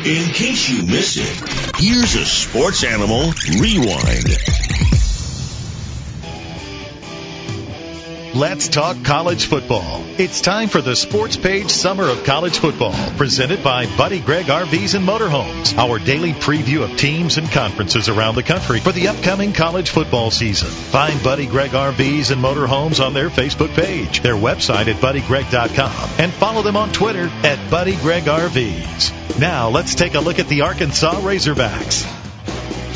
In case you missed it, here's a Sports Animal Rewind. Let's talk college football. It's time for the Sports Page Summer of College Football, presented by Buddy Gregg RVs and Motorhomes, our daily preview of teams and conferences around the country for the upcoming college football season. Find Buddy Gregg RVs and Motorhomes on their Facebook page, their website at buddygregg.com, and follow them on Twitter at Buddy Gregg RVs. Now let's take a look at the Arkansas Razorbacks.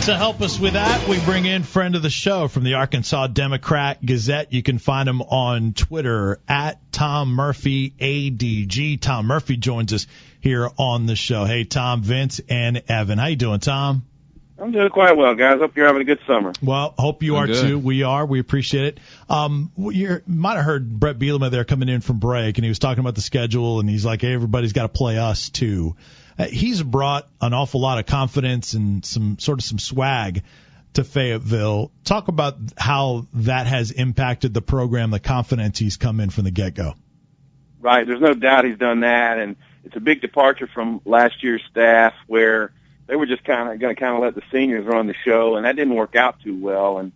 To help us with that, we bring in friend of the show from the Arkansas Democrat-Gazette. You can find him on Twitter at Tom Murphy ADG. Tom Murphy joins us here on the show. Hey, Tom, Vince, and Evan. How you doing, Tom? I'm doing quite well, guys. Hope you're having a good summer. Well, hope you are too. We are. We appreciate it. You might have heard Brett Bielema there coming in from break, and he was talking about the schedule, and he's like, hey, everybody's got to play us too. He's brought an awful lot of confidence and some swag to Fayetteville. Talk about how that has impacted the program, the confidence he's come in from the get-go. Right. There's no doubt he's done that, and it's a big departure from last year's staff where they were just going to let the seniors run the show, and that didn't work out too well. And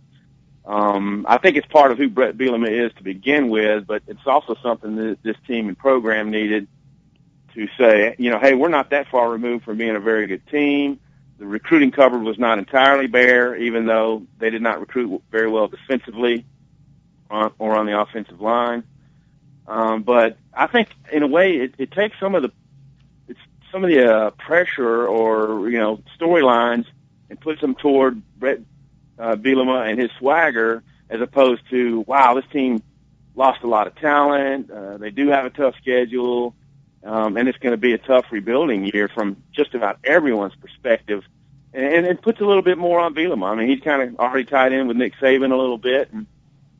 I think it's part of who Brett Bielema is to begin with, but it's also something that this team and program needed to say, hey, we're not that far removed from being a very good team. The recruiting cupboard was not entirely bare, even though they did not recruit very well defensively or on the offensive line. But I think, in a way, it takes some of the pressure or storylines and puts them toward Brett Bielema and his swagger, as opposed to, wow, this team lost a lot of talent. They do have a tough schedule. And it's going to be a tough rebuilding year from just about everyone's perspective. And it puts a little bit more on Bielema. I mean, he's kind of already tied in with Nick Saban a little bit, and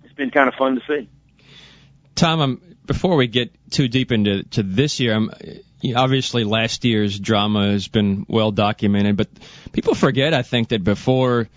it's been kind of fun to see. Tom, before we get too deep into this year, obviously last year's drama has been well documented, but people forget, I think, that before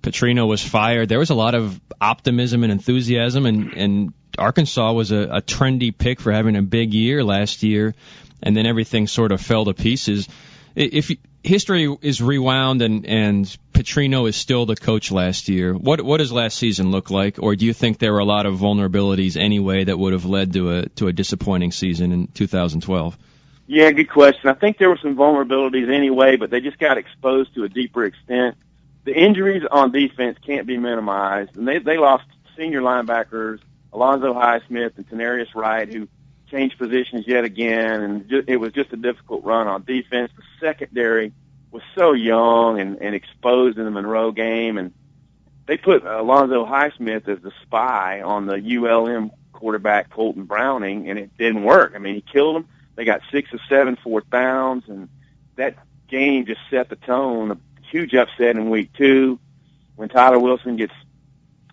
Petrino was fired, there was a lot of optimism and enthusiasm, and Arkansas was a trendy pick for having a big year last year, and then everything sort of fell to pieces. If history is rewound and Petrino is still the coach last year, what does last season look like? Or do you think there were a lot of vulnerabilities anyway that would have led to a disappointing season in 2012? Yeah, good question. I think there were some vulnerabilities anyway, but they just got exposed to a deeper extent. The injuries on defense can't be minimized, and they lost senior linebackers, Alonzo Highsmith and Tenarius Wright, who changed positions yet again, and it was just a difficult run on defense. The secondary was so young and exposed in the Monroe game, and they put Alonzo Highsmith as the spy on the ULM quarterback, Colton Browning, and it didn't work. I mean, he killed him. They got 6 of 7 fourth downs, and that game just set the tone. A huge upset in week 2 when Tyler Wilson gets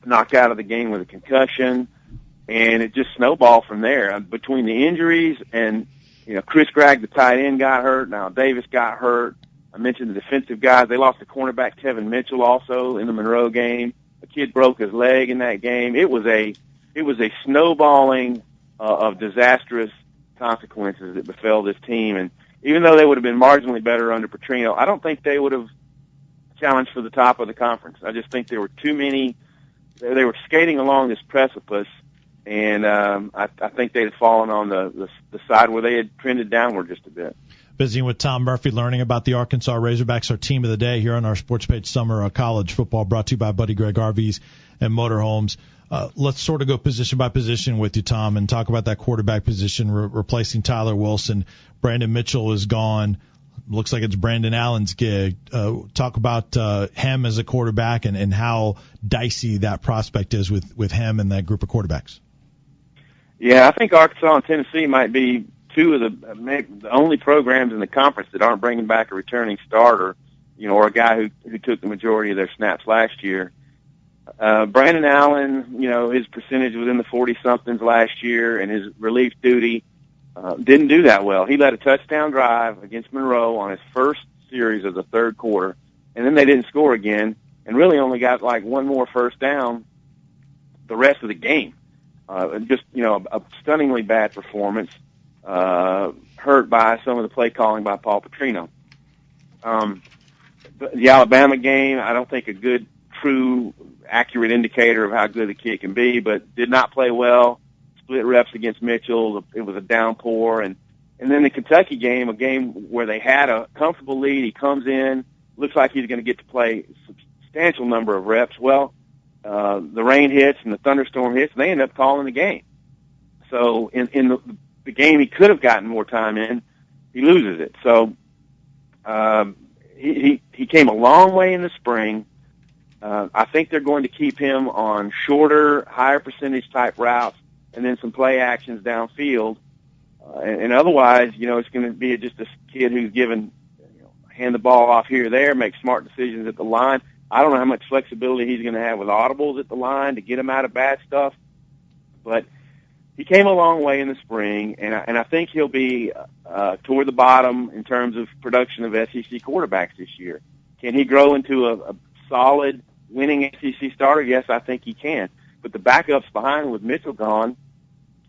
knocked out of the game with a concussion. And it just snowballed from there. Between the injuries and, Chris Gregg, the tight end, got hurt. Now Davis got hurt. I mentioned the defensive guys. They lost the cornerback, Tevin Mitchell, also in the Monroe game. A kid broke his leg in that game. It was a snowballing of disastrous consequences that befell this team. And even though they would have been marginally better under Petrino, I don't think they would have challenged for the top of the conference. I just think there were too many. They were skating along this precipice. And I think they had fallen on the side where they had trended downward just a bit. Visiting with Tom Murphy, learning about the Arkansas Razorbacks, our team of the day here on our Sports Page Summer College Football, brought to you by Buddy Gregg RVs and Motorhomes. Let's sort of go position by position with you, Tom, and talk about that quarterback position, replacing Tyler Wilson. Brandon Mitchell is gone. Looks like it's Brandon Allen's gig. Talk about him as a quarterback and how dicey that prospect is with him and that group of quarterbacks. Yeah, I think Arkansas and Tennessee might be two of the only programs in the conference that aren't bringing back a returning starter, or a guy who took the majority of their snaps last year. Brandon Allen, his percentage was in the 40-somethings last year, and his relief duty didn't do that well. He led a touchdown drive against Monroe on his first series of the third quarter, and then they didn't score again, and really only got like one more first down the rest of the game. Just, a stunningly bad performance, hurt by some of the play calling by Paul Petrino. The Alabama game, I don't think a good, true, accurate indicator of how good the kid can be, but did not play well. Split reps against Mitchell. It was a downpour. And then the Kentucky game, a game where they had a comfortable lead. He comes in, looks like he's going to get to play a substantial number of reps. Well, the rain hits and the thunderstorm hits, and they end up calling the game. So in the game he could have gotten more time in, he loses it. So he came a long way in the spring. I think they're going to keep him on shorter, higher percentage type routes and then some play actions downfield. And otherwise, it's going to be just a kid who's given, hand the ball off here or there, make smart decisions at the line. I don't know how much flexibility he's going to have with audibles at the line to get him out of bad stuff. But he came a long way in the spring, and I think he'll be toward the bottom in terms of production of SEC quarterbacks this year. Can he grow into a solid, winning SEC starter? Yes, I think he can. But the backups behind with Mitchell gone,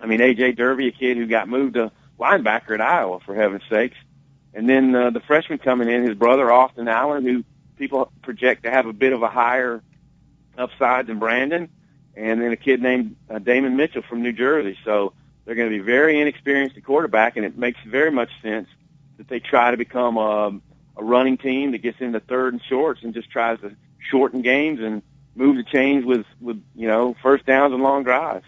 A.J. Derby, a kid who got moved to linebacker at Iowa, for heaven's sakes. And then the freshman coming in, his brother, Austin Allen, who people project to have a bit of a higher upside than Brandon. And then a kid named Damon Mitchell from New Jersey. So they're going to be very inexperienced at quarterback, and it makes very much sense that they try to become a running team that gets into third and shorts and just tries to shorten games and move the chains with first downs and long drives.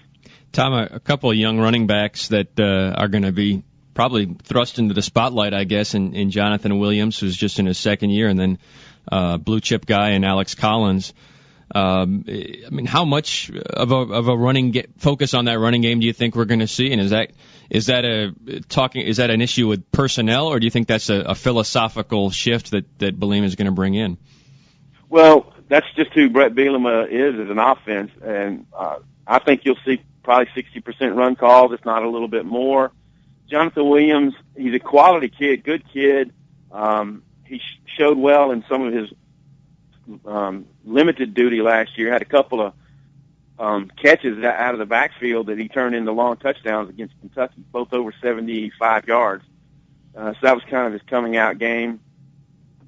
Tom, a couple of young running backs that are going to be probably thrust into the spotlight, I guess, in Jonathan Williams, who's just in his second year, and then blue chip guy in Alex Collins. How much of a focus on that running game do you think we're going to see? And is that an issue with personnel, or do you think that's a philosophical shift that Bielema is going to bring in? Well, that's just who Brett Bielema is as an offense, and I think you'll see probably 60% run calls, if not a little bit more. Jonathan Williams, he's a quality kid, good kid. He showed well in some of his limited duty last year. Had a couple of catches out of the backfield that he turned into long touchdowns against Kentucky, both over 75 yards. So that was kind of his coming out game.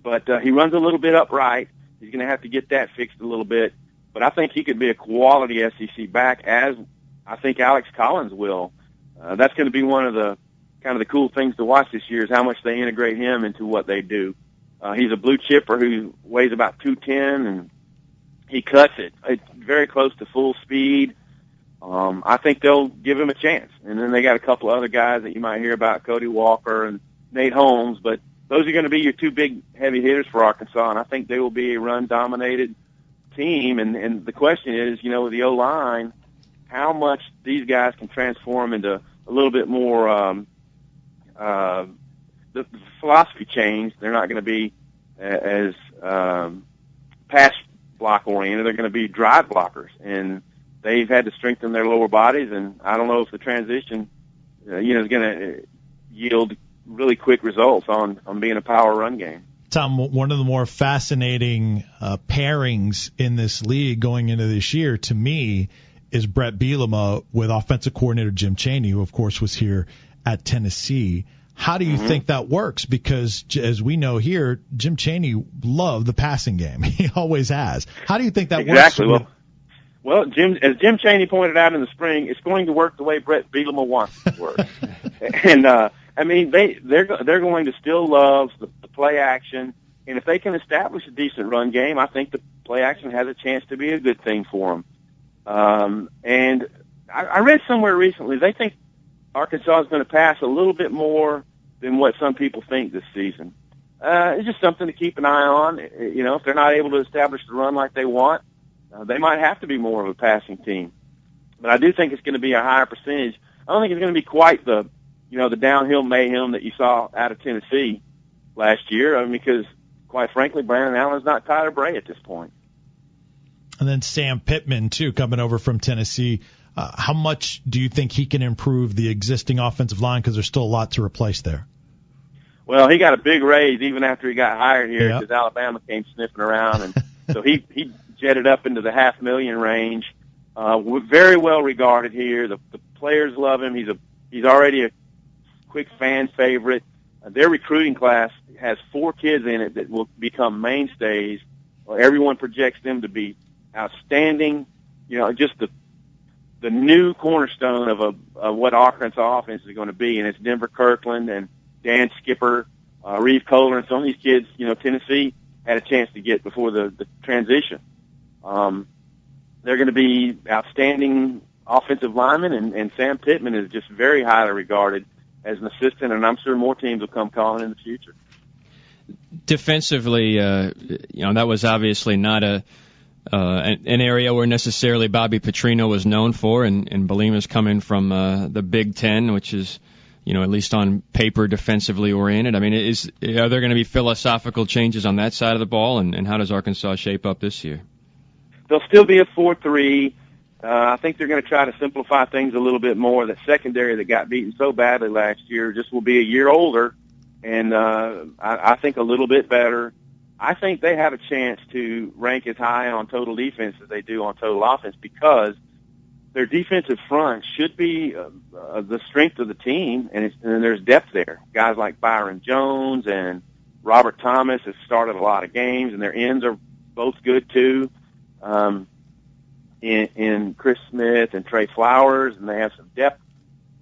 But he runs a little bit upright. He's going to have to get that fixed a little bit. But I think he could be a quality SEC back, as I think Alex Collins will. That's going to be one of the kind of the cool things to watch this year, is how much they integrate him into what they do. He's a blue chipper who weighs about 210, and he cuts it. It's very close to full speed. I think they'll give him a chance. And then they got a couple of other guys that you might hear about, Cody Walker and Nate Holmes, but those are going to be your two big heavy hitters for Arkansas, and I think they will be a run-dominated team. And the question is, with the O-line, how much these guys can transform into a little bit more the philosophy changed. They're not going to be as pass block oriented. They're going to be drive blockers, and they've had to strengthen their lower bodies. And I don't know if the transition, is going to yield really quick results on being a power run game. Tom, one of the more fascinating pairings in this league going into this year, to me, is Brett Bielema with offensive coordinator Jim Chaney, who, of course, was here at Tennessee. How do you think that works? Because, as we know here, Jim Chaney loved the passing game. He always has. How do you think that works? Well, as Jim Chaney pointed out in the spring, it's going to work the way Brett Bielema wants it to work. And, they're going to still love the play action. And if they can establish a decent run game, I think the play action has a chance to be a good thing for them. And I read somewhere recently, they think Arkansas is going to pass a little bit more than what some people think this season. It's just something to keep an eye on. If they're not able to establish the run like they want, they might have to be more of a passing team. But I do think it's going to be a higher percentage. I don't think it's going to be quite the downhill mayhem that you saw out of Tennessee last year. Because, quite frankly, Brandon Allen's not Tyler Bray at this point. And then Sam Pittman, too, coming over from Tennessee. How much do you think he can improve the existing offensive line? Because there's still a lot to replace there. Well, he got a big raise even after he got hired here, because Alabama came sniffing around, and so he jetted up into the $500,000 range. Very well regarded here. The players love him. He's already a quick fan favorite. their recruiting class has 4 kids in it that will become mainstays. Everyone projects them to be outstanding, just the new cornerstone of what Arkansas offense is going to be, and it's Denver Kirkland and Dan Skipper, Reeve Kohler, and some of these kids, Tennessee had a chance to get before the transition. They're going to be outstanding offensive linemen, and Sam Pittman is just very highly regarded as an assistant, and I'm sure more teams will come calling in the future. Defensively, that was obviously not an area where necessarily Bobby Petrino was known for, and Bielema's coming from the Big Ten, which is, at least on paper, defensively oriented. I mean, are there going to be philosophical changes on that side of the ball, and how does Arkansas shape up this year? They'll still be a 4-3. I think they're going to try to simplify things a little bit more. That secondary that got beaten so badly last year just will be a year older, and I think a little bit better. I think they have a chance to rank as high on total defense as they do on total offense because their defensive front should be the strength of the team, and there's depth there. Guys like Byron Jones and Robert Thomas have started a lot of games, and their ends are both good too. In Chris Smith and Trey Flowers, and they have some depth.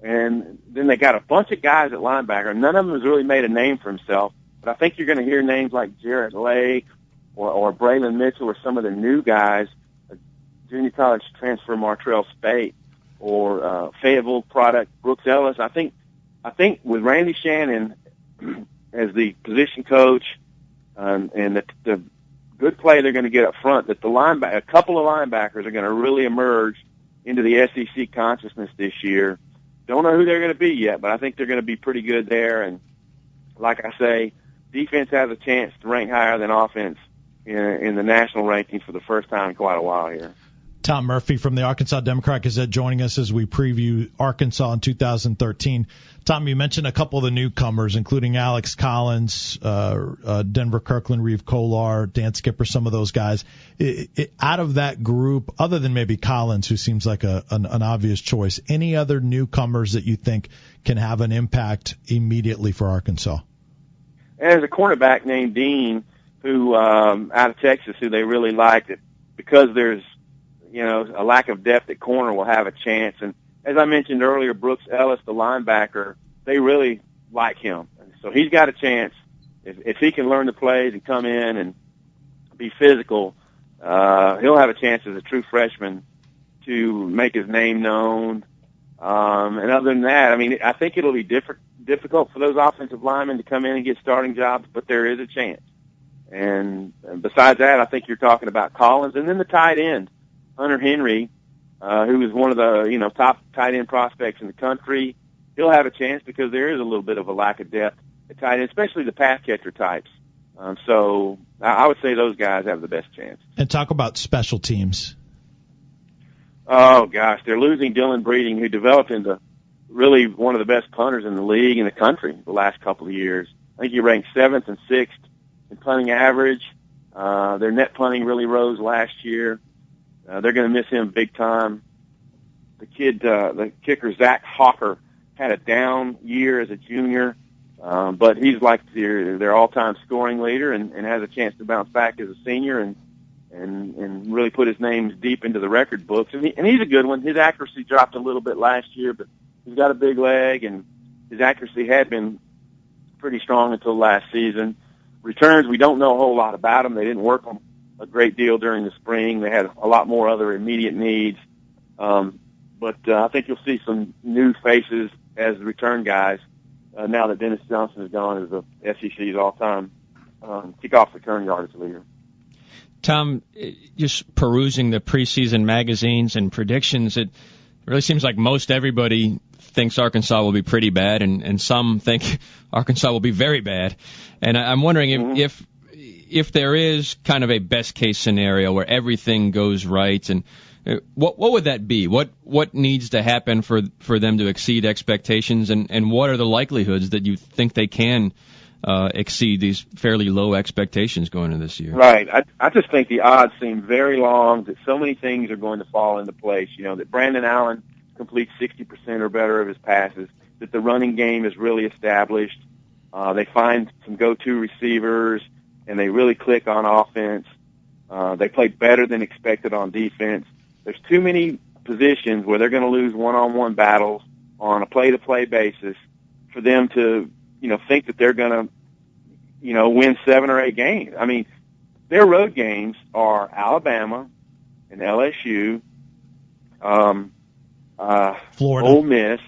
And then they got a bunch of guys at linebacker. None of them has really made a name for himself, but I think you're going to hear names like Jarrett Lake or Braylon Mitchell or some of the new guys, junior college transfer Martrell Spate or Fayetteville product Brooks Ellis. I think with Randy Shannon as the position coach and the good play they're going to get up front, that a couple of linebackers are going to really emerge into the SEC consciousness this year. Don't know who they're going to be yet, but I think they're going to be pretty good there. And like I say, defense has a chance to rank higher than offense in the national rankings for the first time in quite a while here. Tom Murphy from the Arkansas Democrat-Gazette joining us as we preview Arkansas in 2013. Tom, you mentioned a couple of the newcomers, including Alex Collins, Denver Kirkland, Reeve Kohler, Dan Skipper, some of those guys. Out of that group, other than maybe Collins, who seems like an obvious choice, any other newcomers that you think can have an impact immediately for Arkansas? There's a cornerback named Dean, who out of Texas, who they really liked it because there's a lack of depth at corner will have a chance. And as I mentioned earlier, Brooks Ellis, the linebacker, they really like him. So he's got a chance. If he can learn the plays and come in and be physical, he'll have a chance as a true freshman to make his name known. And other than that, I mean, I think it'll be difficult for those offensive linemen to come in and get starting jobs, but there is a chance. And besides that, I think you're talking about Collins. And then the tight end, Hunter Henry, who is one of the top tight end prospects in the country, he'll have a chance because there is a little bit of a lack of depth at tight end, especially the pass catcher types. So I would say those guys have the best chance. And talk about special teams. Oh gosh, they're losing Dylan Breeding, who developed into really one of the best punters in the league in the country the last couple of years. I think he ranked 7th and 6th in punting average. Their net punting really rose last year. They're going to miss him big time. The kicker, Zach Hawker, had a down year as a junior, but he's like their all-time scoring leader and has a chance to bounce back as a senior and really put his name deep into the record books. And he's a good one. His accuracy dropped a little bit last year, but he's got a big leg, and his accuracy had been pretty strong until last season. Returns, we don't know a whole lot about them. They didn't work on a great deal during the spring. They had a lot more other immediate needs. But I think you'll see some new faces as return guys now that Dennis Johnson is gone as the SEC's all-time kickoff return yardage leader. Tom, just perusing the preseason magazines and predictions, it really seems like most everybody thinks Arkansas will be pretty bad, and some think Arkansas will be very bad. And I'm wondering if there is kind of a best-case scenario where everything goes right, and what would that be? What needs to happen for them to exceed expectations, and what are the likelihoods that you think they can exceed these fairly low expectations going into this year? Right. I just think the odds seem very long that so many things are going to fall into place. That Brandon Allen completes 60% or better of his passes, that the running game is really established, They find some go-to receivers, and they really click on offense. They play better than expected on defense. There's too many positions where they're going to lose one-on-one battles on a play-to-play basis for them to, think that they're going to, win 7 or 8 games. I mean, their road games are Alabama and LSU, Florida, Ole Miss,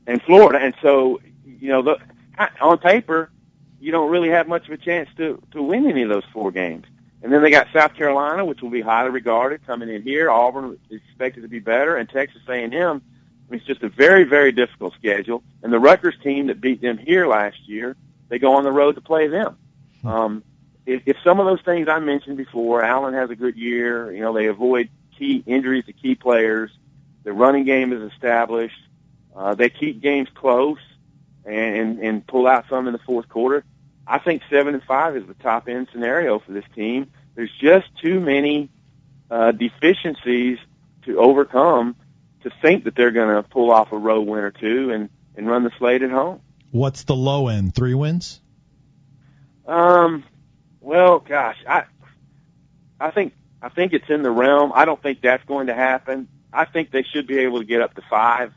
and Florida. And so, on paper, you don't really have much of a chance to win any of those 4 games. And then they got South Carolina, which will be highly regarded, coming in here. Auburn is expected to be better, and Texas A&M. It's just a very, very difficult schedule. And the Rutgers team that beat them here last year, they go on the road to play them. If some of those things I mentioned before, Allen has a good year. They avoid key injuries to key players. The running game is established. They keep games close and pull out some in the fourth quarter. I think 7-5 is the top end scenario for this team. There's just too many deficiencies to overcome to think that they're going to pull off a road win or 2 and run the slate at home. What's the low end? 3 wins? Well, gosh, I think it's in the realm. I don't think that's going to happen. I think they should be able to get up to 5.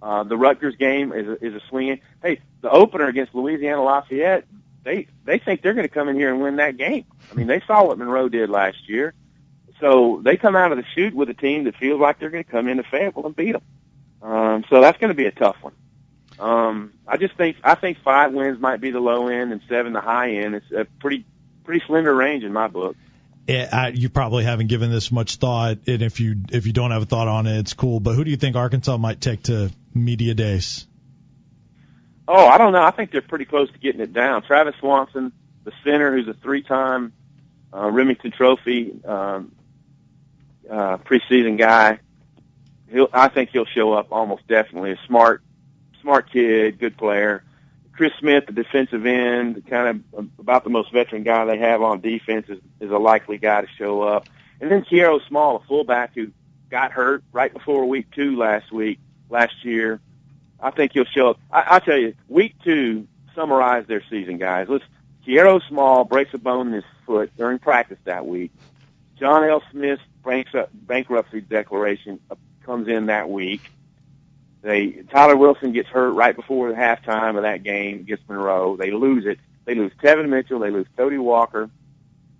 The Rutgers game is a swinging. Hey, the opener against Louisiana Lafayette, they think they're going to come in here and win that game. I mean, they saw what Monroe did last year. So they come out of the chute with a team that feels like they're going to come into Fayetteville and beat them. So that's going to be a tough one. I think 5 wins might be the low end and 7 the high end. It's a pretty slender range in my book. You probably haven't given this much thought, and if you don't have a thought on it, it's cool. But who do you think Arkansas might take to media days? Oh, I don't know. I think they're pretty close to getting it down. Travis Swanson, the center, who's a 3-time Remington Trophy preseason guy, I think he'll show up almost definitely. A smart kid, good player. Chris Smith, the defensive end, kind of about the most veteran guy they have on defense, is a likely guy to show up. And then Kiero Small, a fullback who got hurt right before week 2 last year. I think he'll show up. I'll tell you, week 2 summarized their season, guys. Kiero Small breaks a bone in his foot during practice that week. John L. Smith's bankruptcy declaration comes in that week. Tyler Wilson gets hurt right before the halftime of that game against Monroe. They lose it. They lose Tevin Mitchell. They lose Cody Walker,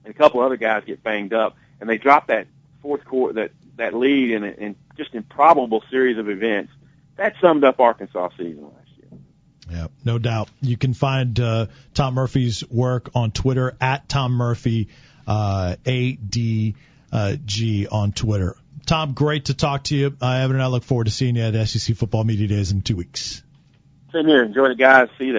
and a couple other guys get banged up, and they drop that fourth quarter, that lead in just improbable series of events. That summed up Arkansas' season last year. Yeah, no doubt. You can find Tom Murphy's work on Twitter at Tom Murphy, ADG on Twitter. Tom, great to talk to you. Evan and I look forward to seeing you at SEC Football Media Days in 2 weeks. Same here. Enjoy the guys. See you there.